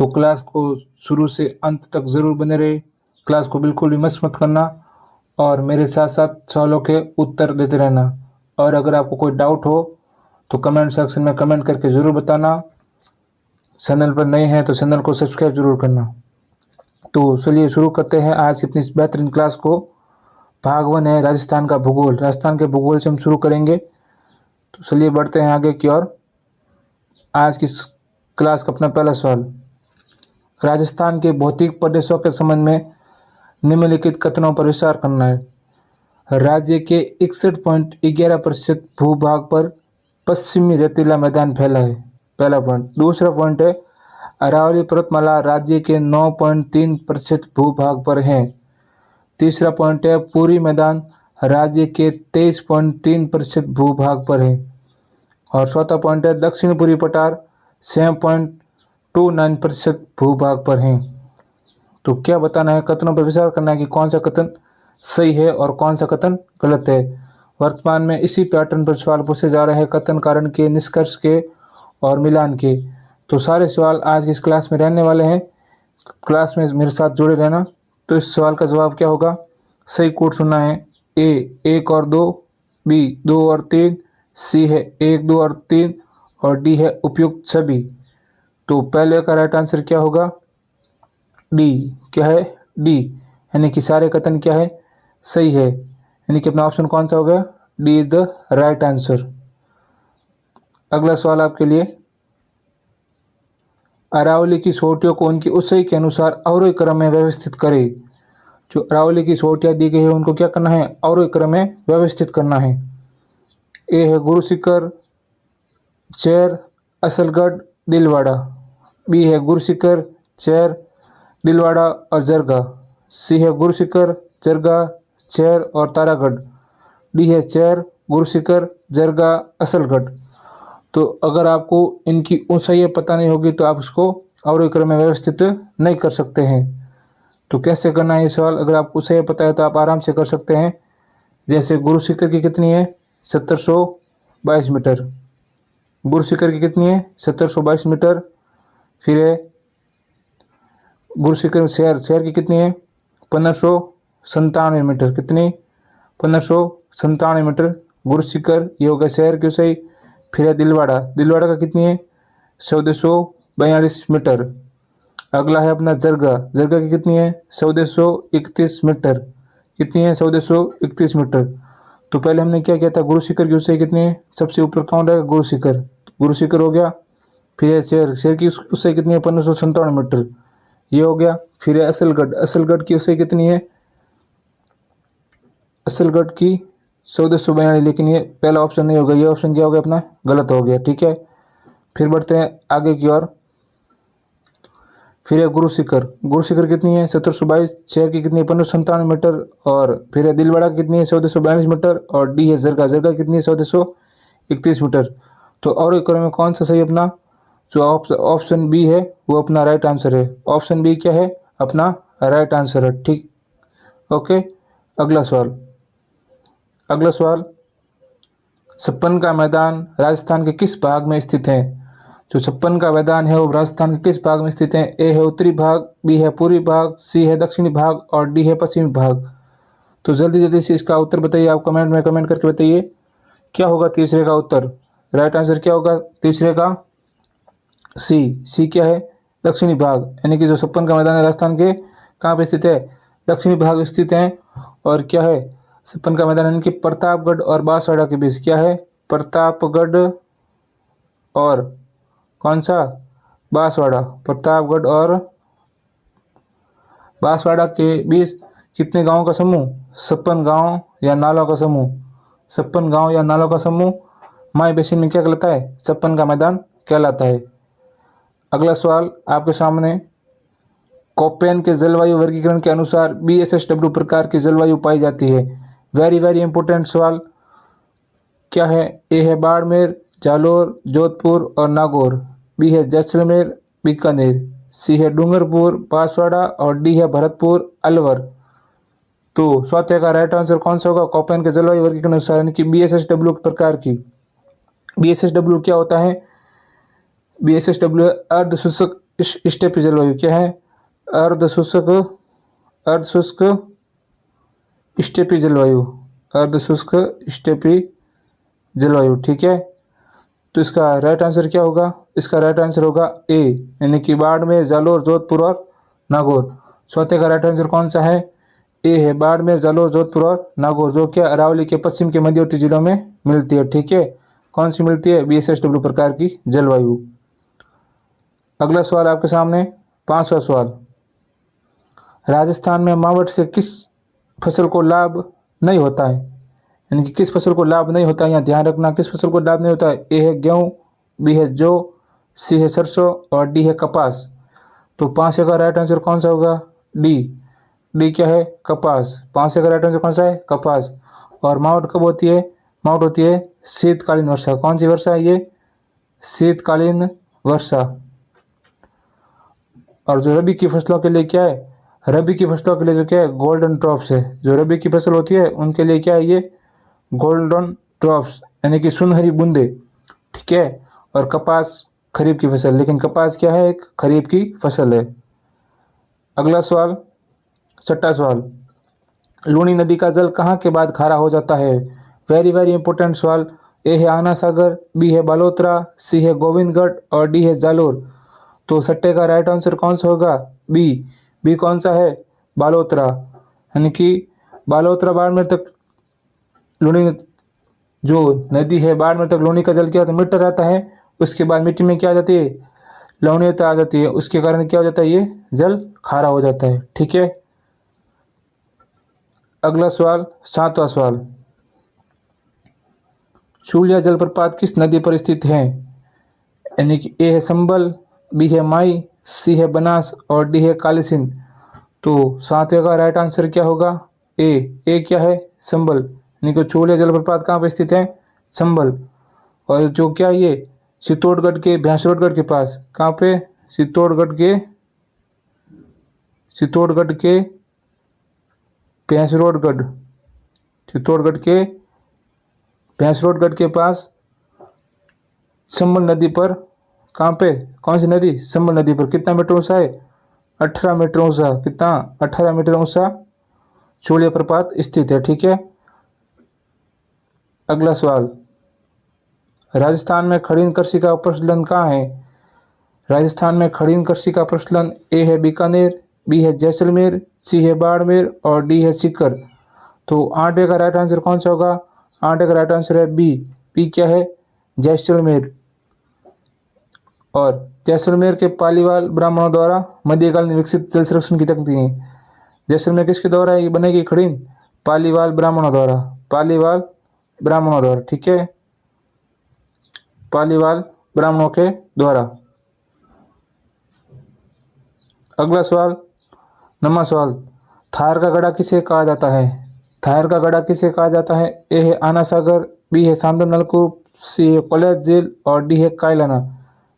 तो क्लास को शुरू से अंत तक ज़रूर बने रहे। क्लास को बिल्कुल भी मिस मत करना और मेरे साथ साथ सवालों के उत्तर देते रहना। और अगर आपको कोई डाउट हो तो कमेंट सेक्शन में कमेंट करके ज़रूर बताना। चैनल पर नए हैं तो चैनल को सब्सक्राइब जरूर करना। तो चलिए शुरू करते हैं आज की अपनी इस बेहतरीन क्लास को। भाग 1 है राजस्थान का भूगोल। राजस्थान के भूगोल से हम शुरू करेंगे। तो चलिए बढ़ते हैं आगे की ओर। आज की क्लास का अपना पहला सवाल, राजस्थान के भौतिक प्रदेशों के संबंध में निम्नलिखित कथनों पर विचार करना है। राज्य के 61.11% भूभाग पर पश्चिमी रेतीला मैदान फैला है, पहला पॉइंट। दूसरा पॉइंट है, अरावली पर्वतमाला राज्य के 9.3% भूभाग पर है। तीसरा पॉइंट है, पूरी मैदान राज्य के 23.3% भूभाग पर है। और चौथा पॉइंट है, दक्षिण पूर्वी पठार 7.29% भूभाग पर है। तो क्या बताना है, कथनों पर विचार करना है कि कौन सा कथन सही है और कौन सा कथन गलत है। वर्तमान में इसी पैटर्न पर सवाल पूछे जा रहे हैं, कथन कारण के, निष्कर्ष के और मिलान के। तो सारे सवाल आज की इस क्लास में रहने वाले हैं। क्लास में मेरे साथ जुड़े रहना। तो इस सवाल का जवाब क्या होगा, सही कोड सुनना है। ए 1 और 2, बी 2 और 3, सी है 1, 2 और 3 और डी है उपयुक्त सभी। तो पहले का राइट आंसर क्या होगा, डी। क्या है, डी, यानी कि सारे कथन क्या है, सही है। यानी कि अपना ऑप्शन कौन सा हो गया, D is the right answer. अगला सवाल आपके लिए, अरावली की चोटियों को उनकी ऊंचाई के अनुसार अवरोही क्रम में व्यवस्थित करें। जो अरावली की चोटियां दी गई है उनको क्या करना है, अवरोही क्रम में व्यवस्थित करना है। ए है गुरु शिखर, चेर, असलगढ़, दिलवाड़ा। बी है गुरु शिखर, चेर, दिलवाड़ा और जरगा। सी है गुरु शिखर, जरगा, चेर और तारागढ़। डी है चेर, गुरु शिखर, जरगा, असलगढ़। तो अगर आपको इनकी ऊंचाई पता नहीं होगी तो आप इसको अवरोही क्रम में व्यवस्थित नहीं कर सकते हैं। तो कैसे करना है ये सवाल, अगर आपको ऊंचाई पता है तो आप आराम से कर सकते हैं। जैसे गुरु शिखर की कितनी है, 1722 मीटर। गुरु शिखर की कितनी है, 1722 मीटर। फिर है गुरु शिखर शहर की कितनी है, 1597 मीटर। कितनी, 1597 मीटर गुरु शिखर, ये हो गया शहर की ऊंचाई। फिर है दिलवाड़ा, दिलवाड़ा का कितनी है, 1442 मीटर। अगला है अपना जरगा, जरगा की कितनी है, 1431 मीटर। कितनी है, 1431 मीटर। तो पहले हमने क्या किया था, गुरु शिखर की ऊंचाई कितनी है, सबसे ऊपर कौन रहेगा, गुरु शिखर। गुरु शिखर हो गया। फिर है शहर की ऊंचाई कितनी है, 1597 मीटर, ये हो गया। फिर है असलगढ़, असलगढ़ की ऊंचाई कितनी है, असलगढ़ की 1442, लेकिन ये पहला ऑप्शन नहीं होगा, ये ऑप्शन क्या हो गया अपना, गलत हो गया। ठीक है, फिर बढ़ते हैं आगे की ओर। फिर है गुरु शिखर, गुरु शिखर कितनी है, 1722। शहर की कितनी है, 1597 मीटर। और फिर है दिलवाड़ा कितनी है, 1442 मीटर। और डी है जरगा, जरगा कितनी है, 1431 मीटर। तो और एक क्रम में कौन सा सही अपना, जो ऑप्शन बी है वो अपना राइट आंसर है। ऑप्शन बी क्या है, अपना राइट आंसर है। ठीक, ओके। अगला सवाल, अगला सवाल, छप्पन का मैदान राजस्थान के किस भाग में स्थित है। जो छप्पन का मैदान है वो राजस्थान के किस भाग में स्थित है। ए है उत्तरी भाग, बी है पूर्वी भाग, सी है दक्षिणी भाग और डी है पश्चिमी भाग। तो जल्दी जल्दी से इसका उत्तर बताइए, आप कमेंट में कमेंट करके बताइए क्या होगा तीसरे का उत्तर। राइट आंसर क्या होगा तीसरे का, सी क्या है, दक्षिणी भाग। यानी कि जो छप्पन का मैदान है राजस्थान के कहाँ पे स्थित है, दक्षिणी भाग में स्थित है। और क्या है, छप्पन का मैदान यानी कि प्रतापगढ़ और बांसवाड़ा के बीच। क्या है, प्रतापगढ़ और कौन सा, बांसवाड़ा। प्रतापगढ़ और बांसवाड़ा के बीच कितने गांवों का समूह, 56 गांव या नालों का समूह। 56 गांव या नालों का समूह माई बेसिन में क्या कहलाता है, छप्पन का मैदान कहलाता है। अगला सवाल आपके सामने, कोपेन के जलवायु वर्गीकरण के अनुसार BSSW प्रकार की जलवायु पाई जाती है। वेरी वेरी इंपॉर्टेंट सवाल। क्या है, ए है बाड़मेर, जालोर, जोधपुर और नागौर। बी है जैसलमेर, बीकानेर। सी है डूंगरपुर, बांसवाड़ा और डी है भरतपुर, अलवर। तो चौथे का राइट आंसर कौन सा होगा, कोपेन के जलवायु वर्गीकरण अनुसार यानी कि BSSW प्रकार की। BSSW क्या होता है, BSSW अर्ध शुष्क स्टेपी जलवायु क्या है? अर्ध शुष्क, अर्ध शुष्क स्टेपी जलवायु, अर्ध शुष्क स्टेपी जलवायु। ठीक है, तो इसका राइट आंसर क्या होगा? इसका राइट आंसर होगा ए, यानी कि बाड़मेर, जालोर, जोधपुर और नागौर। चौथे का राइट आंसर कौन सा है? ए है, बाड़मेर, जालोर, जोधपुर और नागौर, जो कि अरावली के पश्चिम के मध्यवर्ती जिलों में मिलती है। ठीक है, कौन सी मिलती है? BSSW प्रकार की जलवायु। अगला सवाल आपके सामने, 5वां सवाल। राजस्थान में मावठ से किस फसल को लाभ नहीं होता है? यानी कि किस फसल को लाभ नहीं होता है, यहाँ ध्यान रखना, किस फसल को लाभ नहीं होता है? ए है गेहूँ, बी है जौ, सी है सरसों और डी है कपास। तो 5 का राइट आंसर कौन सा होगा? डी। डी क्या है? कपास। 5 का राइट आंसर कौन सा है? कपास। और मावठ कब होती है? मावठ होती है शीतकालीन वर्षा। कौन सी वर्षा है ये? शीतकालीन वर्षा। और जो रबी की फसलों के लिए क्या है? रबी की फसलों के लिए जो क्या है? गोल्डन ड्रॉप्स है। जो रबी की फसल होती है उनके लिए क्या है? ये गोल्डन ड्रॉप्स, यानी कि सुनहरी बूंदे। ठीक है, और कपास खरीफ की फसल, लेकिन कपास क्या है? एक खरीफ की फसल है। अगला सवाल, 6वां सवाल। लूनी नदी का जल कहाँ के बाद खारा हो जाता है? वेरी वेरी इंपॉर्टेंट सवाल। ए है आना सागर, बी है बालोतरा, सी है गोविंदगढ़ और डी है जालोर। तो 6 का राइट आंसर कौन सा होगा? बी। बी कौन सा है? बालोतरा। यानी कि बालोतरा बाड़मेर तक लूनी, जो नदी है बाड़मेर तक लूनी का जल क्या होता है? मीठा रहता है। उसके बाद मिट्टी में क्या आ जाती है? लवणीयता आ जाती है। उसके कारण क्या हो जाता है? ये जल खारा हो जाता है। ठीक है, अगला सवाल, 7वां सवाल। शूलिया जलप्रपात किस नदी पर स्थित है? यानी कि ए है संबल, बी है माई, सी है बनास और डी है कालीसिंध। तो 7वें का राइट आंसर क्या होगा? ए। ए क्या है? संबल। यानी कि शूलिया जलप्रपात कहाँ पर स्थित है? संबल। और जो क्या ये चित्तौड़गढ़ के भैंसरोडगढ़ के पास, कहाँ पे? चित्तौड़गढ़ के भैंसरोडगढ़, चित्तौड़गढ़ के भैंसरोडगढ़ के पास संबल नदी पर। कहाँ पे? कौन सी नदी? संबल नदी पर। कितना मीटर ऊंचा है? 18 मीटर ऊंचा। कितना? 18 मीटर ऊंचा शूलिया प्रपात स्थित है। ठीक है, अगला सवाल। राजस्थान में खड़ीन कृषि का प्रचलन कहाँ है? राजस्थान में खड़ीन कृषि का प्रचलन ए है बीकानेर, बी है जैसलमेर, सी है बाड़मेर और डी है सीकर। तो 8वें का राइट आंसर कौन सा होगा? 8वें का राइट आंसर है बी। बी क्या है? जैसलमेर। और जैसलमेर के पालीवाल ब्राह्मणों द्वारा मध्यकाल में विकसित जल संरक्षण की तकनीक है। जैसलमेर किसके द्वारा ये बनेगी खड़ीन? पालीवाल ब्राह्मणों द्वारा। पालीवाल ब्राह्मणों द्वारा। ठीक है, पालीवाल ब्राह्मणों के द्वारा। अगला सवाल, 9वां सवाल। थार का गढ़ा किसे कहा जाता है? थार का गढ़ा किसे कहा जाता है? ए है आना सागर, बी है सांदर नलकूप, सी है कोलियात झील और डी है कायलाना।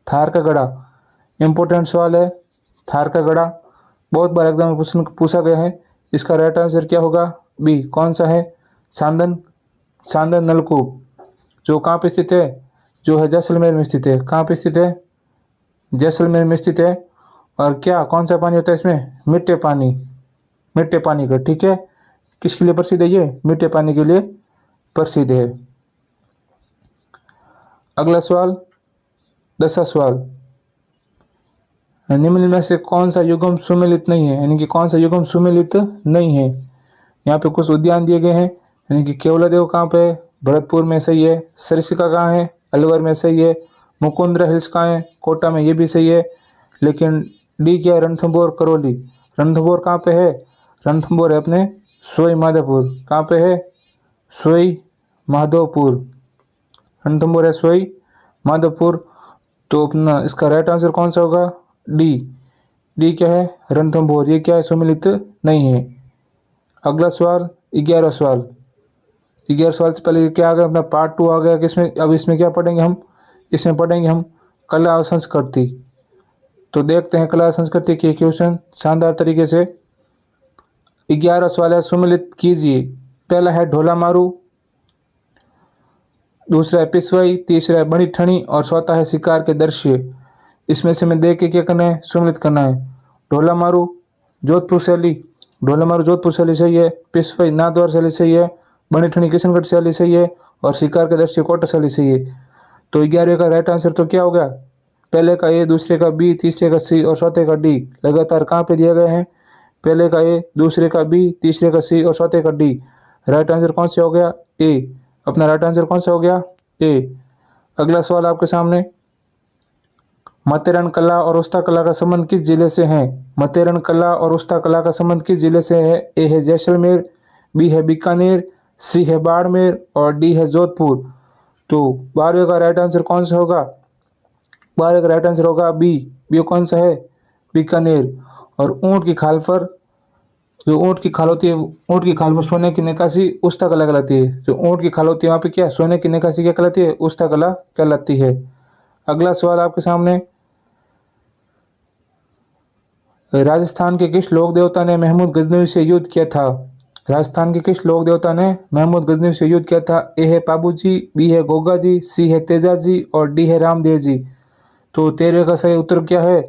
थार का गढ़ा इंपॉर्टेंट सवाल है। थार का गढ़ा बहुत बार एग्जाम में पूछा गया है। इसका राइट आंसर क्या होगा? बी। कौन सा है? सांदर नलकूप, जो कहाँ पे स्थित है? जो है जैसलमेर में स्थित है। कहाँ पे स्थित है? जैसलमेर में स्थित है। और क्या कौन सा पानी होता है इसमें? मीठे पानी, मीठे पानी का। ठीक है, किसके लिए प्रसिद्ध है ये? मीठे पानी के लिए प्रसिद्ध है। अगला सवाल, 10वां सवाल। निम्न में से कौन सा युग्म सुमेलित नहीं है? यानी कि कौन सा युग्म सुमेलित नहीं है? यहाँ पे कुछ उद्यान दिए गए हैं, यानी कि केवलादेव कहाँ पे है? भरतपुर में सही है। सरिस्का कहाँ है? अलवर में सही है। मुकुंदरा हिल्स कहाँ है? कोटा में, ये भी सही है। लेकिन डी क्या है? रणथंभौर करौली। रणथंभौर कहाँ पे है? रणथंभौर है अपने सोई माधोपुर। कहाँ पे है? सोई माधोपुर। रणथंभौर है सोई माधोपुर। तो अपना इसका राइट आंसर कौन सा होगा? डी। डी क्या है? रणथंभौर। ये क्या है? सुमेलित नहीं है। अगला सवाल, 11वां सवाल। 11 सवाल से पहले क्या आ गया? अपना पार्ट 2 आ गया। किसमें? अब इसमें क्या पढ़ेंगे हम? इसमें पढ़ेंगे हम कला और संस्कृति। तो देखते हैं कला और संस्कृति के क्वेश्चन शानदार तरीके से। 11वां सवाल है, सुमेलित कीजिए। पहला है ढोला मारू, दूसरा है पिसवई, तीसरा है बड़ी ठणी और चौथा है शिकार के दृश्य। इसमें से मैं देख के क्या करना है, सम्मिलित करना है। ढोला मारू जोधपुर शैली, ढोला मारू जोधपुर शैली सही है। पेशवाई नाथद्वार शैली सही है। बनी ठनी किशनगढ़ शैली सही है। और शिकार के दृश्य कोटा शैली सही है। तो 11वें का राइट आंसर तो क्या हो गया, पहले का ए, दूसरे का बी, तीसरे का सी और चौथे का डी। लगातार कहाँ पे दिए गए हैं, पहले का ए, दूसरे का बी, तीसरे का सी और चौथे का डी। राइट आंसर कौन सा हो गया, ए। अपना राइट आंसर कौन सा हो गया, ए। अगला सवाल आपके सामने, माथेरान कला और उस्ता कला का संबंध किस जिले से है। माथेरान कला और उस्ता कला का संबंध किस जिले से है। ए है जैसलमेर, बी है बीकानेर, सी है बाड़मेर और डी है जोधपुर। तो 12वें का राइट आंसर कौन सा होगा, 12वें का राइट आंसर होगा बी। बी कौन सा है, बीकानेर। और ऊँट की खाल पर, जो ऊँट की खाल होती है, ऊँट की खाल पर सोने की नक्काशी उस्ता कला कहलाती है। जो ऊँट की खाल होती है वहाँ पे क्या, सोने की नक्काशी क्या कहलाती है, उस्ता कला कहलाती है। अगला सवाल आपके सामने, राजस्थान के किस लोक देवता ने महमूद गजनवी से युद्ध किया था। राजस्थान के किस लोक देवता ने महमूद गजनवी से युद्ध किया था। ए है पाबू जी, बी है गोगा जी, सी है तेजा जी और डी है रामदेव जी। तो 13 का सही उत्तर क्या है,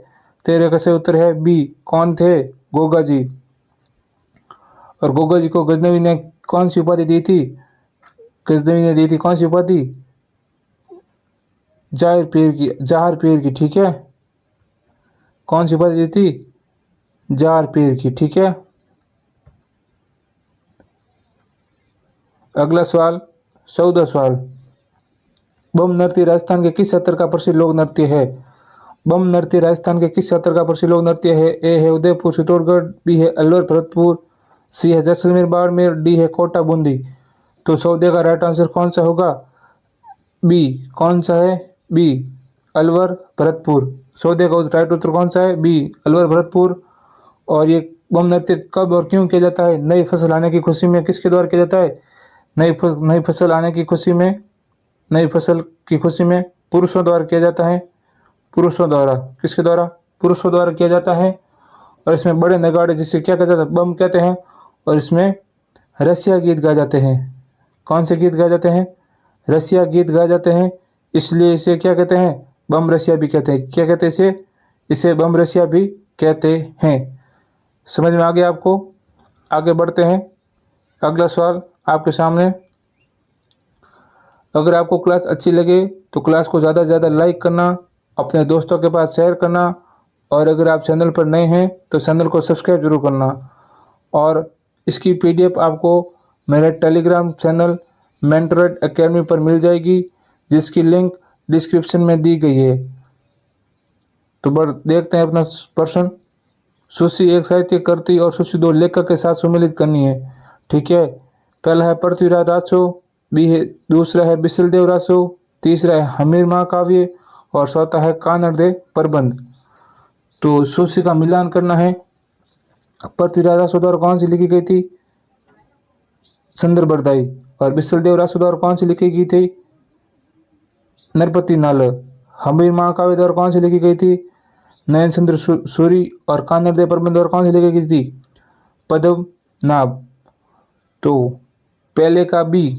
13 का सही उत्तर है बी। कौन थे, गोगा जी। और गोगा जी को गजनवी ने कौन सी उपाधि दी थी, गजनवी ने दी थी कौन सी उपाधि, जाहिर पीर की, जहार पीर की, ठीक है। कौन सी उपाधि दी थी, जार पीर की, ठीक है। अगला सवाल, 14 सवाल, बम नृत्य राजस्थान के किस क्षेत्र का प्रसिद्ध लोक नृत्य है। बम नृत्य राजस्थान के किस क्षेत्र का प्रसिद्ध लोक नृत्य है। ए है उदयपुर चित्तौड़गढ़, बी है अलवर भरतपुर, सी है जैसलमेर बाड़मेर, डी है कोटा बूंदी। तो 14 का राइट आंसर कौन सा होगा, बी। कौन सा है, बी, अलवर भरतपुर। 14 का राइट उत्तर कौन सा है, बी, अलवर भरतपुर। और ये बम नृत्य कब और क्यों किया जाता है, नई फसल आने की खुशी में किसके द्वारा किया जाता है, नई फसल आने की खुशी में, नई फसल की खुशी में पुरुषों द्वारा किया जाता है। पुरुषों द्वारा, किसके द्वारा, पुरुषों द्वारा किया जाता है। और इसमें बड़े नगाड़े जिसे क्या कहते हैं, बम कहते हैं। और इसमें रसिया गीत गाए जाते हैं। कौन से गीत गाए जाते हैं, रसिया गीत गाए जाते हैं। इसलिए इसे क्या कहते हैं, बम रसिया भी कहते हैं। क्या कहते हैं इसे, इसे बम रसिया भी कहते हैं। समझ में आ गया आपको। आगे बढ़ते हैं। अगला सवाल आपके सामने, अगर आपको क्लास अच्छी लगे तो क्लास को ज़्यादा से ज़्यादा लाइक करना, अपने दोस्तों के पास शेयर करना। और अगर आप चैनल पर नए हैं तो चैनल को सब्सक्राइब जरूर करना। और इसकी पीडीएफ आपको मेरे टेलीग्राम चैनल मेंटोरेट एकेडमी पर मिल जाएगी, जिसकी लिंक डिस्क्रिप्शन में दी गई है। तो देखते हैं अपना प्रश्न। सूची 1 साहित्यिक कृति और सूची 2 लेखक के साथ सम्मिलित करनी है, ठीक है। पहला है पृथ्वीराज रासो, बी है, दूसरा है बिसलदेव रासो, तीसरा है हमीर महाकाव्य और चौथा है कानड़दे प्रबंध। तो सूची का मिलान करना है। पृथ्वीराज रासो द्वारा कौन सी लिखी गई थी, संदर्भ बरदाई। और बिसलदेव रासो द्वारा कौन सी लिखी गई थी, नरपति नाल। हमीर महाकाव्य द्वारा कौन सी लिखी गई थी, नयन चंद्र सूरी। और कानड़दे प्रबंध द्वारा कौन सी लिखी गई थी, पद्मनाभ। तो पहले का बी,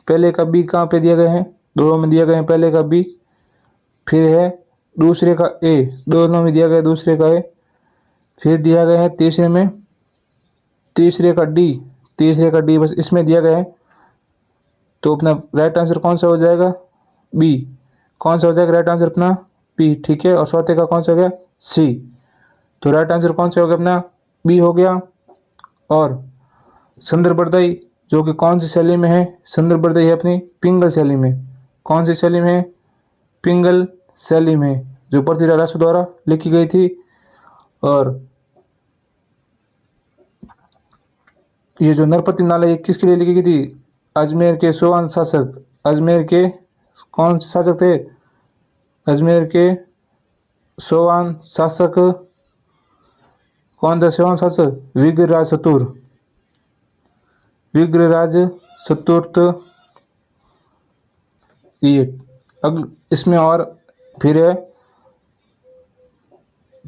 पहले का बी कहाँ पे दिए गए हैं, दोनों में दिए गए हैं पहले का बी। फिर है दूसरे का ए, दोनों में दिया गया दूसरे का ए। फिर दिया गया है तीसरे में, तीसरे का डी, तीसरे का डी बस इसमें दिया गया है। तो अपना राइट आंसर कौन सा हो जाएगा, बी। कौन सा हो जाएगा राइट आंसर अपना, बी, ठीक है। और चौथे का कौन सा हो गया, सी। तो राइट आंसर कौन सा हो गया अपना, बी हो गया। और संदर्भ बरदाई जो कि कौन सी शैली में है, संदर्भ बरदाई है अपनी पिंगल शैली में। कौन सी शैली में है, पिंगल शैली में, जो पृथ्वीराज रासो द्वारा लिखी गई थी। और ये जो नरपति नाला ये किसके लिए लिखी गई थी, अजमेर के सोवान शासक, अजमेर के कौन से शासक थे, अजमेर के सोवान शासक। कौन था सोवान शासक, विग्रहराज चतुर, विग्रहराज चतुर्थ। ये इसमें और फिर है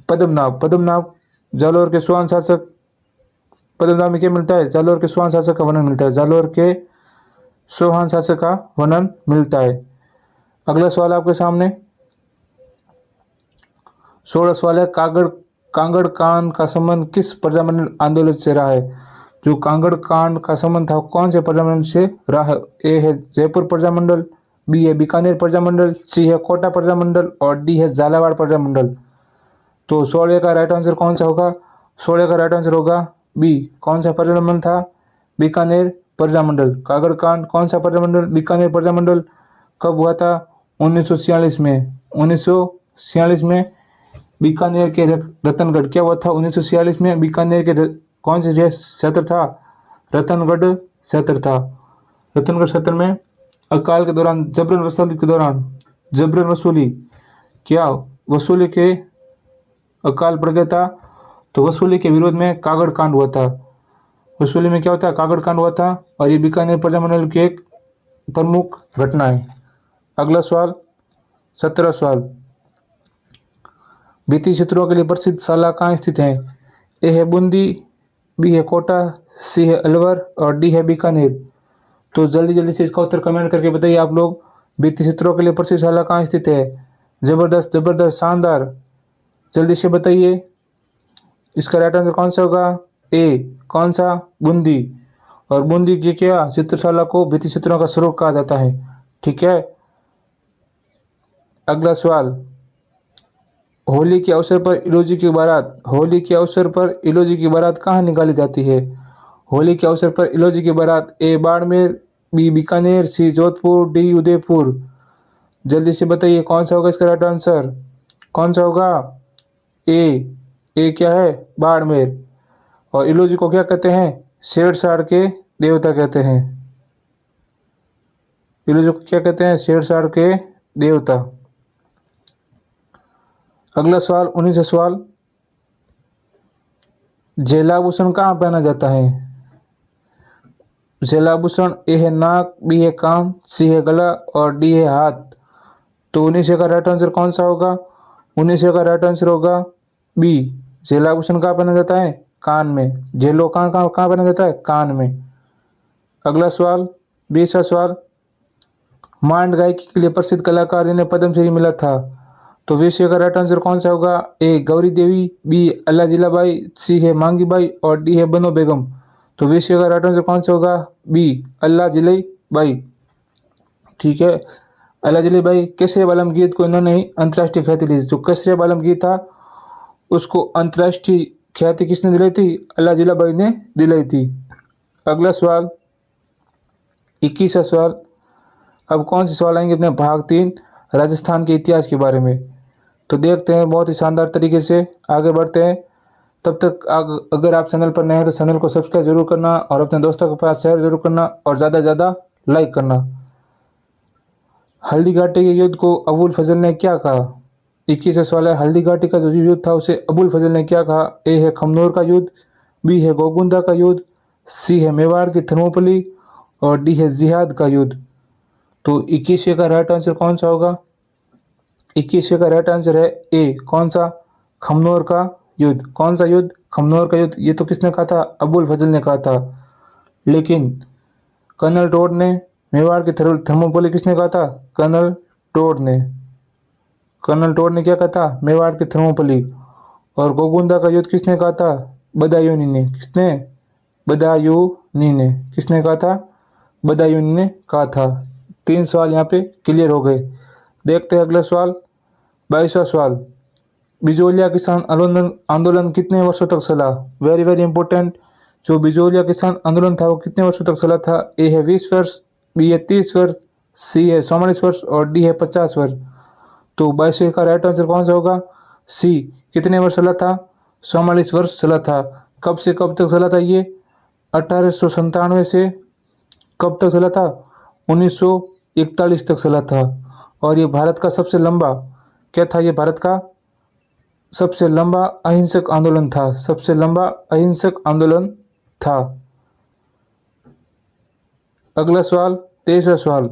पद्मनाभ, पद्मनाभ जालोर के सोवान शासक। पद्मनाभ में क्या मिलता है, जालोर के सोहान शासक का वर्णन मिलता है, जालोर के सोहान शासक का वर्णन मिलता है। अगला सवाल आपके सामने, 16 सवाल है, कांगड़ कांड का संबंध किस प्रजामंडल आंदोलन से रहा है? जो कांगड़ कांड का संबंध था कौन से प्रजामंडल से रहा है? ए है जयपुर प्रजामंडल, बी है बीकानेर प्रजामंडल, सी है कोटा प्रजामंडल और डी है झालावाड़ प्रजामंडल। तो 16 का राइट आंसर कौन सा होगा? 16 का राइट आंसर होगा बी। कौन सा प्रजामंडल था? बीकानेर प्रजामंडल। कागड़ कांड कौन सा प्रजामंडल? बीकानेर प्रजामंडल। कब हुआ था? 1946 में। 1946 में बीकानेर के रतनगढ़। क्या हुआ था 1946 में? बीकानेर के कौन से क्षेत्र था? रतनगढ़ क्षेत्र था। रतनगढ़ क्षेत्र में अकाल के दौरान जबरन वसूली क्या वसूली के अकाल पड़ गया था, तो वसूली के विरोध में कागड़ कांड हुआ था। वसूली में क्या होता है? कागड़ कांड हुआ था और ये बीकानेर प्रजामंडल की एक प्रमुख घटना है। अगला सवाल 17 सवाल, भित्ति चित्रों के लिए प्रसिद्ध शाला कहाँ स्थित है? ए है बूंदी, बी है कोटा, सी है अलवर और डी है बीकानेर। तो जल्दी जल्दी से इसका उत्तर कमेंट करके बताइए आप लोग। भित्ति चित्रों के लिए प्रसिद्ध शाला कहाँ स्थित है? जबरदस्त जबरदस्त शानदार, जल्दी से बताइए। इसका राइट आंसर कौन सा होगा? ए। कौन सा? बूंदी। और बूंदी की क्या चित्रशाला को भित्ति चित्रों का स्रोत कहा जाता है। ठीक है। अगला सवाल, होली के अवसर पर इलोजी की बारात कहाँ निकाली जाती है? होली के अवसर पर इलोजी की बारात ए बाड़मेर, बी बीकानेर, सी जोधपुर, डी उदयपुर। जल्दी से बताइए कौन सा होगा इसका राइट आंसर? कौन सा होगा? ए क्या है? बाड़मेर। और इलोजी को क्या कहते हैं? छेड़छाड़ के देवता कहते हैं। इलोजी को क्या कहते हैं? छेड़छाड़ के देवता। अगला सवाल 19 सवाल, जेलाभूषण कहाँ पहना जाता है? जेलाभूषण ए है नाक, बी है कान, सी है गला और डी है हाथ। तो 19 का राइट आंसर कौन सा होगा? 19 का राइट आंसर होगा बी। जेलाभूषण कहाँ पहना जाता है? कान में। जेलो कहाँ कहाँ कहाँ पहना जाता है? कान में। अगला सवाल 20वां सवाल, मांड गायकी के लिए प्रसिद्ध कलाकार जिन्हें पद्मश्री मिला था, तो विषय का राइट आंसर कौन सा होगा? ए गौरी देवी, बी अल्लाह जिलाबाई, सी है मांगी बाई और डी है बनो बेगम। तो विषय का राइट आंसर कौन सा होगा? बी अल्लाह जिलाई बाई। ठीक है। अल्लाह जिलाई बाई केसरिया बालम गीत को इन्होंने ही अंतर्राष्ट्रीय ख्याति दी। जो केसरिया बालम गीत था उसको अंतर्राष्ट्रीय ख्याति किसने दिलाई थी? अल्लाह जिलाबाई ने दिलाई थी। अगला सवाल 21वां सवाल, अब कौन से सवाल आएंगे अपने भाग 3 राजस्थान के इतिहास के बारे में। तो देखते हैं बहुत ही शानदार तरीके से आगे बढ़ते हैं। तब तक अगर आप चैनल पर नए हैं तो चैनल को सब्सक्राइब जरूर करना और अपने दोस्तों के पास शेयर जरूर करना और ज़्यादा से ज़्यादा लाइक करना। हल्दी घाटी के युद्ध को अबुल फजल ने क्या कहा? 21वां सवाल है, हल्दी घाटी का जो युद्ध था उसे अबुल फजल ने क्या कहा? ए है खमनोर का युद्ध, बी है गोगुंदा का युद्ध, सी है मेवाड़ की थर्मोपली और डी है जिहाद का युद्ध। तो 21वें का राइट आंसर कौन सा होगा? 21वें का राइट आंसर है ए। कौन सा? खमनोर का युद्ध। कौन सा युद्ध? खमनोर का युद्ध। ये तो किसने कहा था? अबुल फजल ने कहा था। लेकिन कर्नल टोड ने मेवाड़ की थर्मोपली किसने कहा था? कर्नल टोड ने क्या कहा था? मेवाड़ की थर्मोपली। और गोगुंदा का युद्ध किसने कहा था? बदायूनी ने। किसने? बदायूनी ने। किसने कहा था? बदायूनी ने कहा था। 3 सवाल यहाँ पे क्लियर हो गए। देखते हैं अगला सवाल 22वां सवाल, बिजोलिया किसान आंदोलन कितने वर्षों तक चला? Very very important. जो बिजोलिया किसान आंदोलन था वो कितने वर्षों तक चला था? ए है 20 वर्ष, बी है 30 वर्ष, सी है 44 वर्ष और डी है 50 वर्ष। तो 22वें का राइट आंसर कौन सा होगा? सी। कितने वर्ष चला था? 44 वर्ष चला था। कब से कब तक चला था ये? 1897 से कब तक चला था? 1941 तक चला था। और ये भारत का सबसे लंबा क्या था? ये भारत का सबसे लंबा अहिंसक आंदोलन था। सबसे लंबा अहिंसक आंदोलन था। अगला सवाल 23वां सवाल,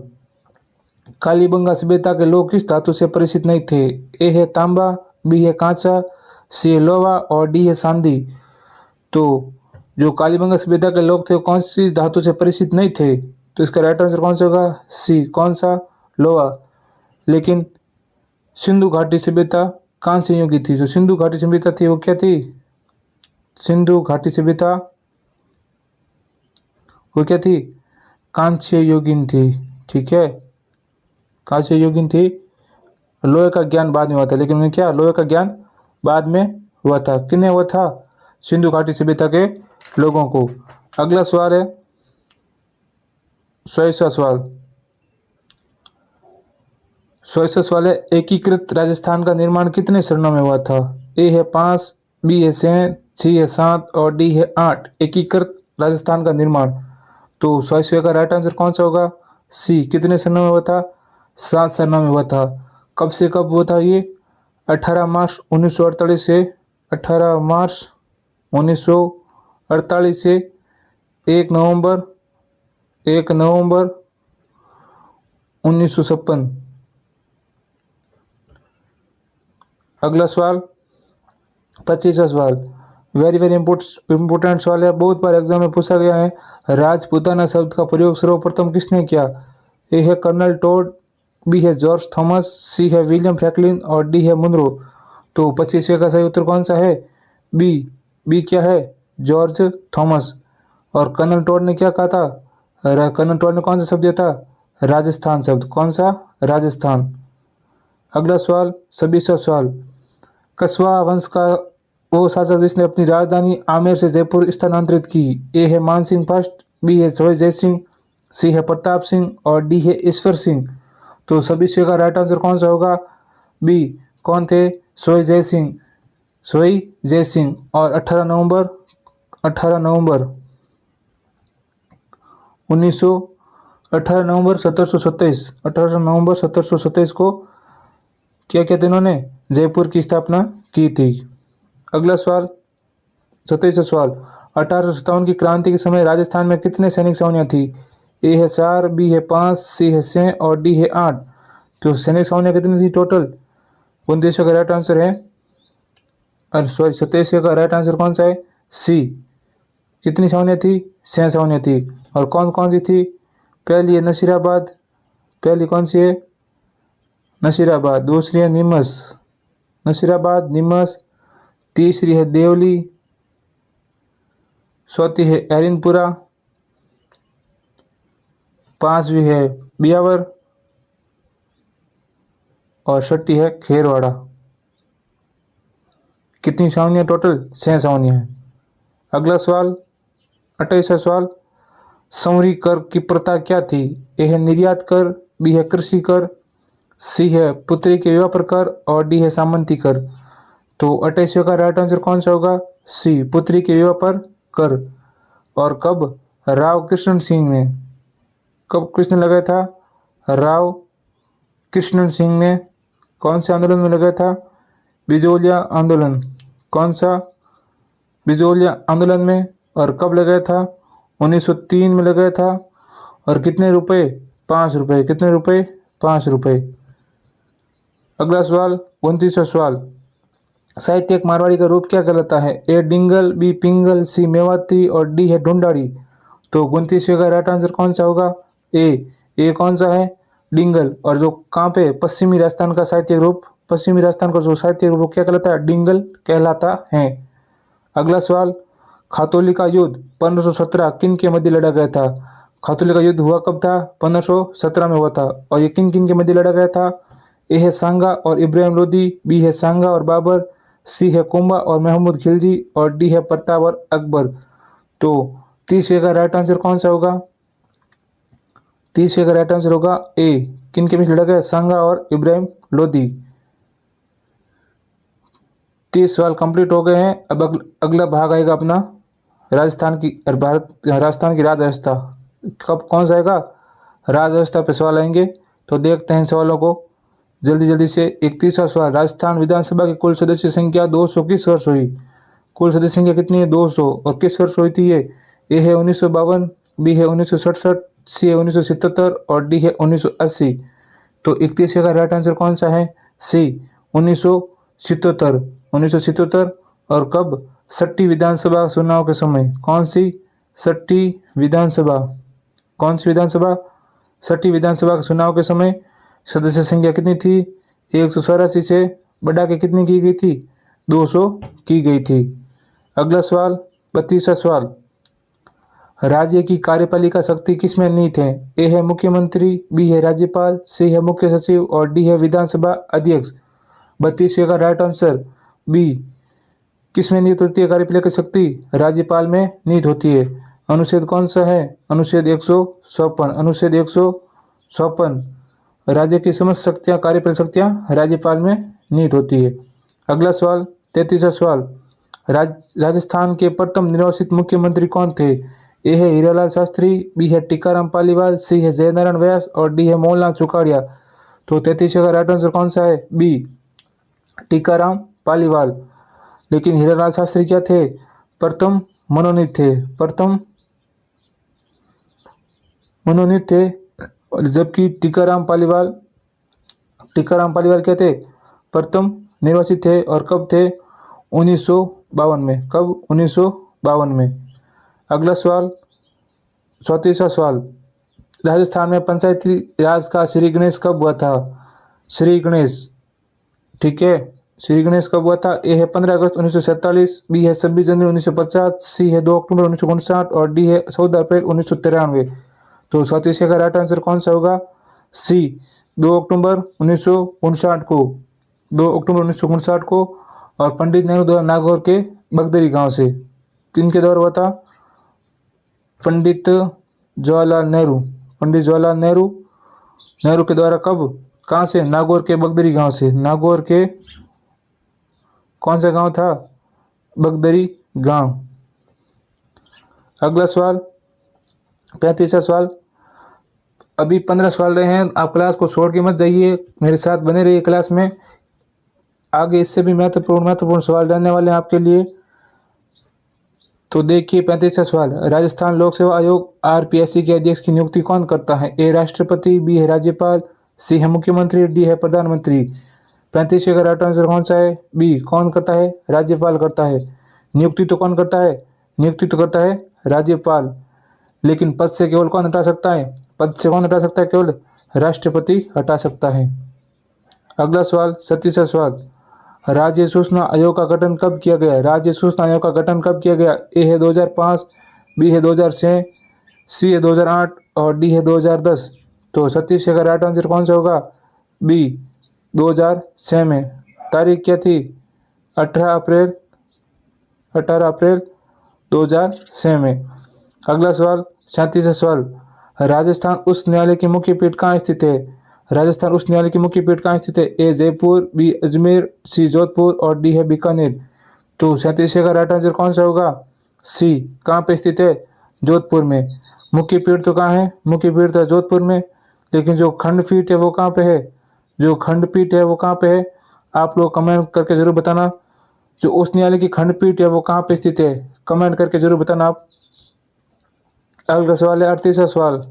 कालीबंगा सभ्यता के लोग किस धातु से परिचित नहीं थे? ए है तांबा, बी है कांचा, सी है लोहा और डी है चांदी। तो जो कालीबंगा सभ्यता के लोग थे कौन सी धातु से परिचित नहीं थे? तो इसका राइट आंसर कौन सा होगा? सी। कौन सा? लोहा। लेकिन सिंधु घाटी सभ्यता कांस्य युग की थी। जो सिंधु घाटी सभ्यता थी वो क्या थी? सिंधु घाटी सभ्यता वो क्या थी? कांस्य युगीन थी। ठीक है, कांस्य युगीन थी। लोहे का ज्ञान बाद में हुआ था, लेकिन उन्हें क्या लोहे का ज्ञान बाद में हुआ था। किन्हें हुआ था? सिंधु घाटी सभ्यता के लोगों को। अगला सवाल है 100वां सवाल। 100वां सवाल है एकीकृत राजस्थान का निर्माण कितने चरणों में हुआ था? ए है 5, बी है 6, सी है 7 और डी है 8। एकीकृत राजस्थान का निर्माण। तो 100वां का राइट आंसर कौन सा होगा? सी। कितने चरणों में हुआ था? 7 चरणों में हुआ था। कब से कब हुआ था ये? 18 मार्च 1948 से 18 मार्च 1948 से 1 नवंबर 1956। अगला सवाल 25वां सवाल। वेरी वेरी इंपोर्टेंट सवाल है, बहुत बार एग्जाम में पूछा गया है। राजपूताना शब्द का प्रयोग सर्वप्रथम किसने किया? ए है कर्नल टोड, बी है जॉर्ज थॉमस, सी है विलियम फ्रैंकलिन और डी है मुनरो। तो 25वें का सही उत्तर कौन सा है? बी। बी क्या है? George Thomas. और कर्नल टोड ने क्या कहा था? कर्नल टोड ने कौन सा शब्द दिया था? राजस्थान शब्द। कौन सा? राजस्थान। अगला सवाल 26वां सवाल। कछवाहा वंश का वो शासक जिसने अपनी राजधानी आमेर से जयपुर स्थानांतरित की। ए है मानसिंह फर्स्ट, बी है सोय जय सिंह, सी है प्रताप सिंह और डी है ईश्वर सिंह। तो सभी से का राइट आंसर कौन सा होगा? बी। कौन थे? सोय जय सिंह। सोई जय सिंह। और 18 नवंबर 1727 को क्या कहते इन्होंने? जयपुर की स्थापना की थी। अगला सवाल 27वां सवाल। 1857 की क्रांति के समय राजस्थान में कितने सैनिक छावनियां थी? ए है 4, बी है 5, सी है 6 और डी है 8। तो सैनिक छावनियां कितनी थी टोटल? 29 का राइट आंसर है, और सॉरी 27 का राइट आंसर कौन सा है? सी। कितनी छावनियां थी? 6 छावनियां थी। और कौन कौन सी थी? पहली है नसीराबाद। पहली कौन सी है? नसीराबाद। दूसरी है नीमच, नसीराबाद नीमच। तीसरी है देवली। चौथी है एरिनपुरा। पांचवी है बियावर और छठी है खेरवाड़ा। कितनी छावनियां टोटल? 6 छावनियां हैं। अगला सवाल 28वां सवाल। संवरी कर की प्रथा क्या थी? ए है निर्यात कर, बी है कृषि कर, सी है पुत्री के विवाह पर कर और डी है सामंती कर। तो 28वें का राइट आंसर कौन सा होगा? सी। पुत्री के विवाह पर कर। और कब? राव कृष्ण सिंह ने। कब किसने लगाया था? राव कृष्ण सिंह ने। कौन से आंदोलन में लगाया था? बिजोलिया आंदोलन। कौन सा? बिजोलिया आंदोलन में। और कब लगाया था? 1903 में लगाया था। और कितने रुपए? 5 रुपए। कितने रुपए? 5 रुपए। अगला सवाल 29वां सवाल। साहित्यिक मारवाड़ी का रूप क्या कहलाता है? ए डिंगल, बी पिंगल, सी मेवाती और डी है ढूंढाड़ी। तो 29वें का राइट आंसर कौन सा होगा? ए कौन सा है? डिंगल। और जो कहाँ पे? पश्चिमी राजस्थान का साहित्यिक रूप, पश्चिमी राजस्थान का जो साहित्यिक रूप क्या कहलाता है? डिंगल कहलाता है। अगला सवाल खातौली का युद्ध 1517 किन के मध्य लड़ा गया था? खातौली का युद्ध हुआ कब था? 1517 में हुआ था। और ये किन किन के मध्य लड़ा गया था? ए है सांगा और इब्राहिम लोदी, बी है सांगा और बाबर, सी है कुंभा और महमूद खिलजी और डी है प्रताप और अकबर। तो 30वें का राइट आंसर कौन सा होगा? 30वें का राइट आंसर होगा ए। किन के बीच लड़ा गया? सांगा और इब्राहिम लोदी। 30 सवाल कंप्लीट हो गए हैं। अब अगला भाग आएगा अपना राजस्थान की राज व्यवस्था। कब कौन सा आएगा? राज व्यवस्था पे सवाल आएंगे। तो देखते हैं सवालों को जल्दी जल्दी से। 31वां सवाल। राजस्थान विधानसभा की कुल सदस्य संख्या 200 किस वर्ष हुई? कुल सदस्य संख्या कितनी है? 200। और किस वर्ष हुई थी ये? ए है 1952, बी है 1967, सी है 1977 और डी है 1980। तो 31वें का राइट आंसर कौन सा है? सी 1977। 1977। और कब? 60 विधानसभा चुनाव के समय। कौन सी? 60 विधानसभा। कौन सी विधानसभा? 60 विधानसभा के चुनाव के समय सदस्य संख्या कितनी थी? 184 से बढ़ा के कितनी की गई थी? 200 की गई थी। अगला सवाल, 32वां सवाल, राज्य की कार्यपालिका शक्ति किसमें निहित है? ए है मुख्यमंत्री, बी है राज्यपाल, सी है मुख्य सचिव और डी है विधानसभा अध्यक्ष। 32 का राइट आंसर बी। किसमें निहित होती है कार्यपालिका शक्ति? राज्यपाल में निहित होती है। अनुच्छेद कौन सा है? अनुच्छेद 154। अनुच्छेद 154। राज्य की समस्त शक्तियां, कार्यपालिका शक्तियां राज्यपाल में निहित होती है। अगला सवाल, 33वां सवाल, राजस्थान के प्रथम निर्वाचित मुख्यमंत्री कौन थे? ए है हीरालाल शास्त्री, बी है टीकाराम पालीवाल, सी है जयनारायण व्यास और डी है मोहनलाल चुकाड़िया। तो 33 का राइट आंसर कौन सा है? बी, टीकाराम पालीवाल। लेकिन हीरालाल शास्त्री क्या थे? प्रथम मनोनीत थे, प्रथम मनोनीत थे। और जबकि टीकाराम पालीवाल क्या थे? प्रथम निर्वाचित थे। और कब थे? 1952 में। कब? 1952 में। अगला सवाल, 34वां सवाल, राजस्थान में पंचायती राज का श्री गणेश कब हुआ था? श्री गणेश, ठीक है, श्री गणेश कब हुआ था? ए है 15 अगस्त 1947, बी है 26 जनवरी 1950, सी है 2 अक्टूबर 1959 और डी है 14 अप्रैल 1993। तो 34 का राइट आंसर कौन सा होगा? सी, 2 अक्टूबर 1959 को, 2 अक्टूबर 1959 को। और पंडित नेहरू द्वारा नागौर के बगदरी गांव से, किनके द्वारा हुआ था? पंडित जवाहरलाल नेहरू, पंडित जवाहरलाल नेहरू के द्वारा। कब? कहाँ से? नागौर के बगदरी गांव से। नागौर के कौन सा गांव था? बगदरी गांव। अगला सवाल, 35वां सवाल। अभी 15 सवाल रहे हैं, आप क्लास को छोड़ के मत जाइए, मेरे साथ बने रहिए क्लास में। आगे इससे भी महत्वपूर्ण सवाल जानने वाले हैं आपके लिए। तो देखिए 35वां सवाल, राजस्थान लोक सेवा आयोग आरपीएससी के अध्यक्ष की नियुक्ति कौन करता है? ए राष्ट्रपति, बी है राज्यपाल, सी है मुख्यमंत्री, डी है प्रधानमंत्री। 35 का राइट आंसर कौन सा है? बी, कौन करता है? राज्यपाल करता है। नियुक्ति तो कौन करता है? नियुक्ति तो करता है राज्यपाल। लेकिन पद से केवल कौन हटा सकता है? पद से कौन हटा सकता है? केवल राष्ट्रपति हटा सकता है। अगला सवाल, 36वां सवाल, राज्य सूचना आयोग का गठन कब किया गया? राज्य सूचना आयोग का गठन कब किया गया? ए है 2005, बी है 2006, सी है 2008 और डी है 2010। तो 36 का राइट आंसर कौन सा होगा? बी, 2006 में। तारीख क्या थी? 18 अप्रैल 2006 में। अगला सवाल, 37वां सवाल, राजस्थान उच्च न्यायालय की मुख्य पीठ कहाँ स्थित है? राजस्थान उच्च न्यायालय की मुख्य पीठ कहाँ स्थित है? ए जयपुर, बी अजमेर, सी जोधपुर और डी है बीकानेर। तो 37 का राइट आंसर कौन सा होगा? सी, कहाँ पे स्थित है? जोधपुर में। मुख्य पीठ तो कहाँ है? मुख्य पीठ तो जोधपुर में। लेकिन जो खंडपीठ है वो कहाँ पे है? जो खंडपीठ है वो कहाँ पे है? आप लोग कमेंट करके जरूर बताना। जो उच्च न्यायालय की खंडपीठ है वो कहाँ पे स्थित है? कमेंट करके जरूर बताना आप। अगला सवाल है 38वां सवाल,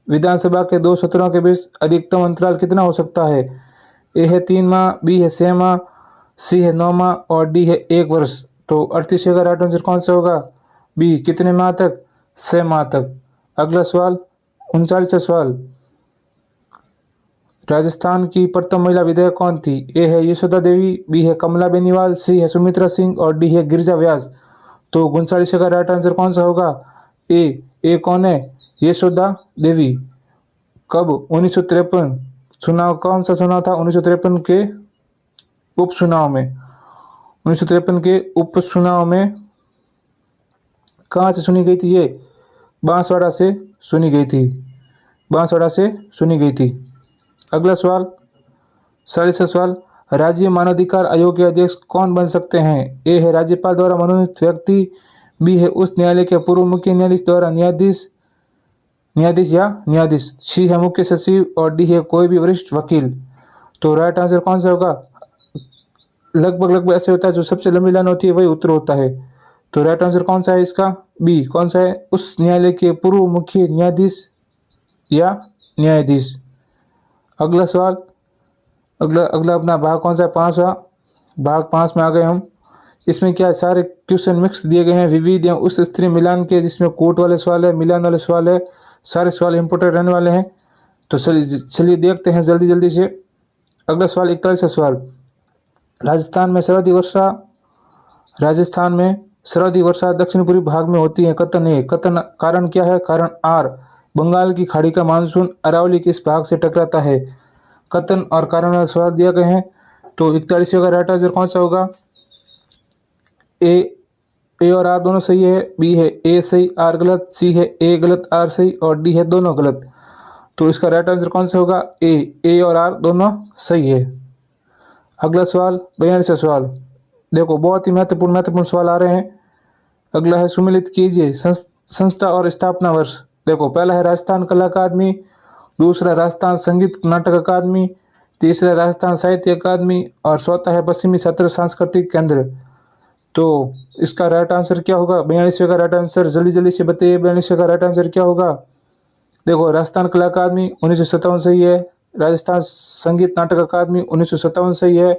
विधानसभा के 2 सत्रों के बीच अधिकतम अंतराल कितना हो सकता है? ए है 3 माह, बी है 6 माह, सी है 9 माह और डी है 1 वर्ष। तो 38 का राइट आंसर कौन सा होगा? बी, कितने माह तक? 6 माह तक। अगला सवाल, 39वां सवाल, राजस्थान की प्रथम महिला विधायक कौन थी? ए है यशोदा देवी, बी है कमला बेनीवाल, सी है सुमित्रा सिंह और डी है गिरिजा व्यास। तो 39 का राइट आंसर कौन सा होगा? ए कौन है? यशोदा देवी। कब? 1953। चुनाव कौन सा चुनाव था? 1953 के उपचुनाव में। 1953 के उपचुनाव में कहाँ से सुनी गई थी ये? बांसवाड़ा से सुनी गई थी। बांसवाड़ा से सुनी गई थी। अगला सवाल, 40वां सवाल, राज्य मानवाधिकार आयोग के अध्यक्ष कौन बन सकते हैं? ए है राज्यपाल द्वारा मनोनीत व्यक्ति, बी है उच्च न्यायालय के पूर्व मुख्य न्यायाधीश द्वारा न्यायाधीश, सी है मुख्य सचिव और डी है कोई भी वरिष्ठ वकील। तो राइट आंसर कौन सा होगा? लगभग ऐसे होता है, जो सबसे लंबी लाइन होती है वही उत्तर होता है। तो राइट आंसर कौन सा है इसका? बी, कौन सा है? उस न्यायालय के पूर्व मुख्य न्यायाधीश या न्यायाधीश। अगला सवाल, अगला अपना भाग कौन सा है? 5वां भाग, 5 में आ गए हम। इसमें क्या है? सारे क्वेश्चन मिक्स दिए गए हैं, विविध या उस स्थिति मिलान के, जिसमें कोट वाले सवाल है, मिलान वाले सवाल है। सारे सवाल इंपोर्टेंट रहने वाले हैं। तो चलिए देखते हैं जल्दी से। अगला सवाल, 41वां सवाल, राजस्थान में सर्वाधिक वर्षा राजस्थान में सर्वाधिक वर्षा दक्षिण पूर्वी भाग में होती है। कथन ए, कथन कारण क्या है? कारण आर, बंगाल की खाड़ी का मानसून अरावली के इस भाग से टकराता है। कथन और कारण वाले सवाल दिया गए हैं। तो 41 का राइट आंसर कौन सा होगा? ए और आर दोनों सही है। बी है ए सही आर गलत, सी है ए गलत आर सही और डी है दोनों गलत। तो इसका राइट आंसर कौन सा होगा? ए और आर दोनों सही है। अगला सवाल 42वां सवाल, देखो बहुत ही महत्वपूर्ण सवाल आ रहे हैं। अगला है सुमेलित कीजिए संस्था और स्थापना वर्ष। देखो पहला है राजस्थान कला अकादमी, दूसरा राजस्थान संगीत नाटक अकादमी, तीसरा राजस्थान साहित्य अकादमी और चौथा है पश्चिमी छात्र सांस्कृतिक केंद्र। तो इसका राइट आंसर क्या होगा? 42वें का राइट आंसर जल्दी जल्दी से बताइए। 42वें का राइट आंसर क्या होगा? देखो राजस्थान कला अकादमी 1957 सही है, राजस्थान संगीत नाटक अकादमी 1957 सही है,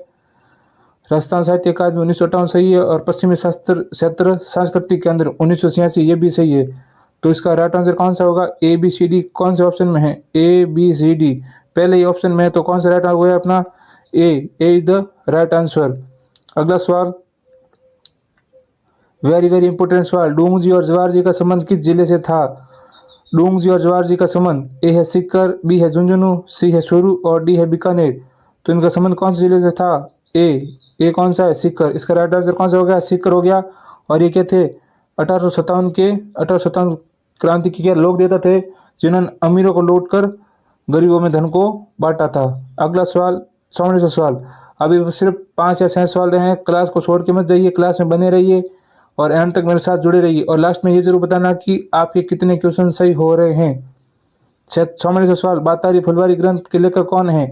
राजस्थान साहित्य अकादमी 1958 सही है और पश्चिमी शास्त्र क्षेत्र सांस्कृतिक केंद्र 1986 ये भी सही है। तो इसका राइट आंसर कौन सा होगा? ए बी सी डी कौन से ऑप्शन में है? ए बी सी डी पहले ही ऑप्शन में है, तो कौन सा राइट होगा अपना? ए इज द राइट आंसर। अगला सवाल वेरी वेरी इंपॉर्टेंट सवाल, डूंग जी और जवाहर जी का संबंध किस जिले से था? डूंग जी और जवाहर जी का संबंध ए है सीकर, बी है झुंझुनू, सी है चूरू और डी है बीकानेर। तो इनका संबंध कौन से जिले से था? ए कौन सा है? सीकर। इसका राइट आंसर कौन सा हो गया? सीकर हो गया। और ये क्या थे? 1857 क्रांति के क्या लोग देता थे, जिन्होंने अमीरों को लूट कर गरीबों में धन को बांटा था। अगला सवाल 44वां सवाल, अभी सिर्फ 5 या 6 सवाल रहे हैं। क्लास को छोड़ के मत जाइए, क्लास में बने रहिए और एंड तक मेरे साथ जुड़े रहिए और लास्ट में ये जरूर बताना कि आपके कितने क्वेश्चन सही हो रहे हैं। 44वां सवाल, बातारी फुलवारी ग्रंथ के लेखक कौन है?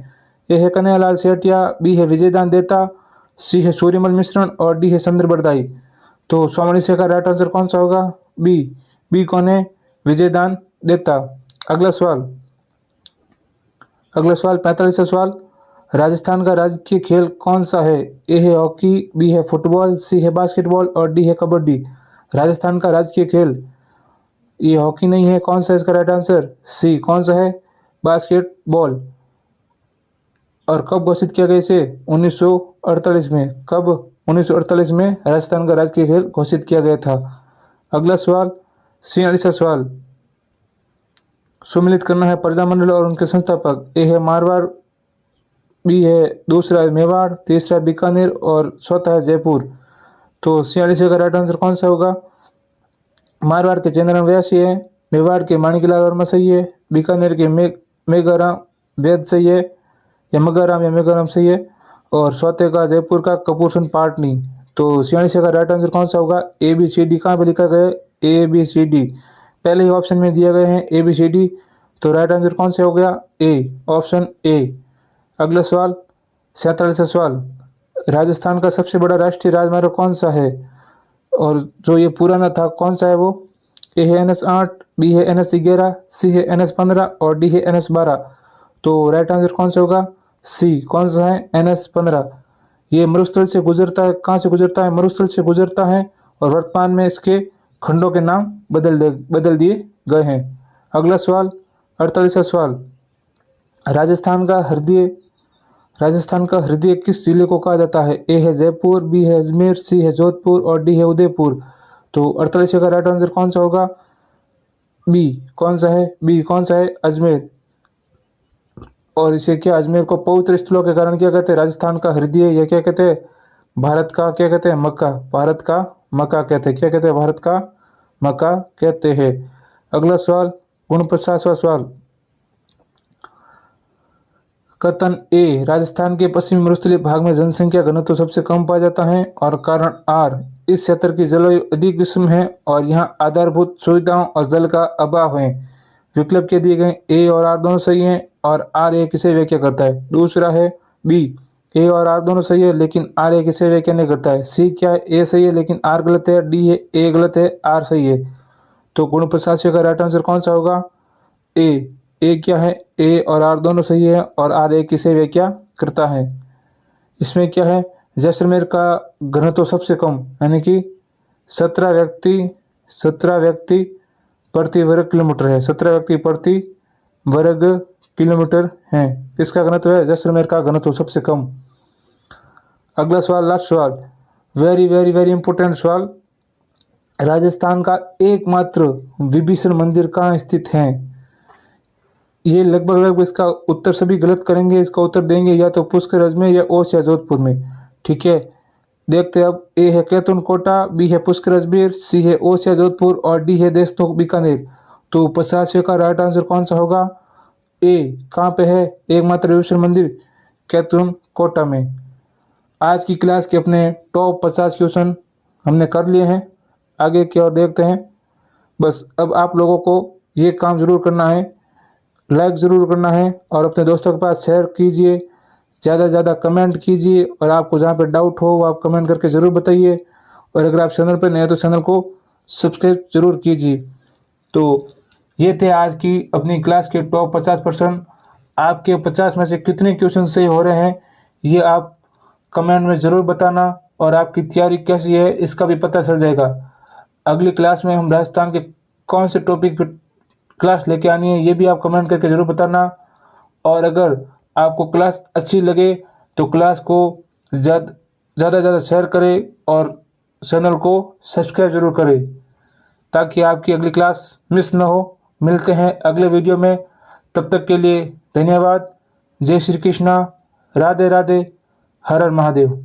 ए है कन्हैयालाल सेठिया, बी है विजयदान देता, सी है सूर्यमल मिश्रण और डी है चंद्र बरदाई। तो 44 का राइट आंसर कौन सा होगा? बी कौन है? विजयदान देता। अगला सवाल 45वां सवाल, राजस्थान का राजकीय खेल कौन सा है? ए है हॉकी, बी है फुटबॉल, सी है बास्केटबॉल और डी है कबड्डी। राजस्थान का राजकीय खेल ये हॉकी नहीं है, कौन सा है इसका राइट आंसर? सी कौन सा है? बास्केटबॉल। और कब घोषित किया गया इसे? 1948 में। कब? 1948 में राजस्थान का राजकीय खेल घोषित किया गया था। अगला सवाल 46वां सवाल, सुमेलित करना है प्रजामंडल और उनके संस्थापक। ए है मारवाड़, बी है दूसरा है मेवाड़, तीसरा बीकानेर और चौथा है जयपुर। तो 46 का राइट आंसर कौन सा होगा? मारवाड़ के चंद्रन व्यासी है, मेवाड़ के माणिकलाल वर्मा सही है, बीकानेर के मेघाराम वैद सही है या मेघाराम सही है और चौथे का जयपुर का कपूर चंद पाटनी। तो 46 का राइट आंसर कौन सा होगा? ए बी सी डी कहाँ पे लिखा गया है? ए बी सी डी पहले ही ऑप्शन में दिया गए हैं ए बी सी डी। तो राइट आंसर कौन सा हो गया? ए, ऑप्शन ए। अगला सवाल 47वां सवाल, राजस्थान का सबसे बड़ा राष्ट्रीय राजमार्ग कौन सा है? और जो ये पुराना था कौन सा है वो? ए है NH 8, बी है NH 11, सी है NH 15 और डी है NH 12। तो राइट आंसर कौन सा होगा? सी कौन सा है? NH 15। ये मरुस्थल से गुजरता है। कहाँ से गुजरता है? मरुस्थल से गुजरता है और वर्तमान में इसके खंडों के नाम बदल दिए गए हैं। अगला सवाल 48वां सवाल, राजस्थान का हृदय किस जिले को कहा जाता है? ए है जयपुर, बी है अजमेर, सी है जोधपुर और डी है उदयपुर। तो 48 का राइट आंसर कौन सा होगा? बी कौन सा है? बी कौन सा है? अजमेर। और इसे क्या अजमेर को पवित्र स्थलों के कारण क्या कहते हैं? राजस्थान का हृदय या क्या कहते हैं? भारत का क्या कहते हैं? मक्का। भारत का मक्का कहते हैं। क्या कहते हैं? भारत का मक्का कहते हैं। अगला सवाल 49वां सवाल, कथन ए, राजस्थान के पश्चिमी मरुस्थलीय भाग में जनसंख्या घनत्व सबसे कम पाया जाता है और कारण आर, इस क्षेत्र की जलवायु अधिक विषम है और यहाँ आधारभूत सुविधाओं और जल का अभाव है। विकल्प के दिए गए ए और आर दोनों सही हैं और आर ए किसे व्याख्या करता है? दूसरा है बी, ए और आर दोनों सही है लेकिन आर ए किसे व्याख्या नहीं करता है। सी क्या है? ए सही है लेकिन आर गलत है। डी है ए गलत है आर सही है। तो 49 का राइट आंसर कौन सा होगा? ए क्या है? ए और आर दोनों सही है और आर ए किसे व्याख्या करता है। इसमें क्या है? जैसलमेर का घनत्व सबसे कम यानी कि 17 व्यक्ति प्रति वर्ग किलोमीटर है। 17 व्यक्ति प्रति वर्ग किलोमीटर है। किसका घनत्व है? जैसलमेर का घनत्व सबसे कम। अगला सवाल, लास्ट सवाल, वेरी वेरी वेरी इंपॉर्टेंट सवाल, राजस्थान का एकमात्र विभीषण मंदिर कहाँ स्थित है? ये लगभग इसका उत्तर सभी गलत करेंगे। इसका उत्तर देंगे या तो पुष्कर में या ओस या जोधपुर में। ठीक है, देखते हैं अब। ए है कैथून कोटा, बी है पुष्कर अजमेर, सी है ओस या जोधपुर और डी है देशनोक बीकानेर। तो 50 का राइट आंसर कौन सा होगा? ए कहाँ पे है एकमात्र विभीषण मंदिर? कैथून कोटा में। आज की क्लास के अपने टॉप 50 क्वेश्चन हमने कर लिए हैं। आगे की ओर देखते हैं। बस अब आप लोगों को ये काम ज़रूर करना है, लाइक ज़रूर करना है और अपने दोस्तों के पास शेयर कीजिए, ज़्यादा से ज़्यादा कमेंट कीजिए और आपको जहाँ पे डाउट हो वो आप कमेंट करके ज़रूर बताइए। और अगर आप चैनल पर नए हैं तो चैनल को सब्सक्राइब ज़रूर कीजिए। तो ये थे आज की अपनी क्लास के टॉप 50%। आपके 50 में से कितने क्वेश्चन सही हो रहे हैं ये आप कमेंट में ज़रूर बताना और आपकी तैयारी कैसी है इसका भी पता चल जाएगा। अगली क्लास में हम राजस्थान के कौन से टॉपिक पर क्लास लेके आनी है ये भी आप कमेंट करके ज़रूर बताना। और अगर आपको क्लास अच्छी लगे तो क्लास को ज़्यादा शेयर करें और चैनल को सब्सक्राइब ज़रूर करें ताकि आपकी अगली क्लास मिस ना हो। मिलते हैं अगले वीडियो में, तब तक के लिए धन्यवाद। जय श्री कृष्णा, राधे राधे, हर हर महादेव।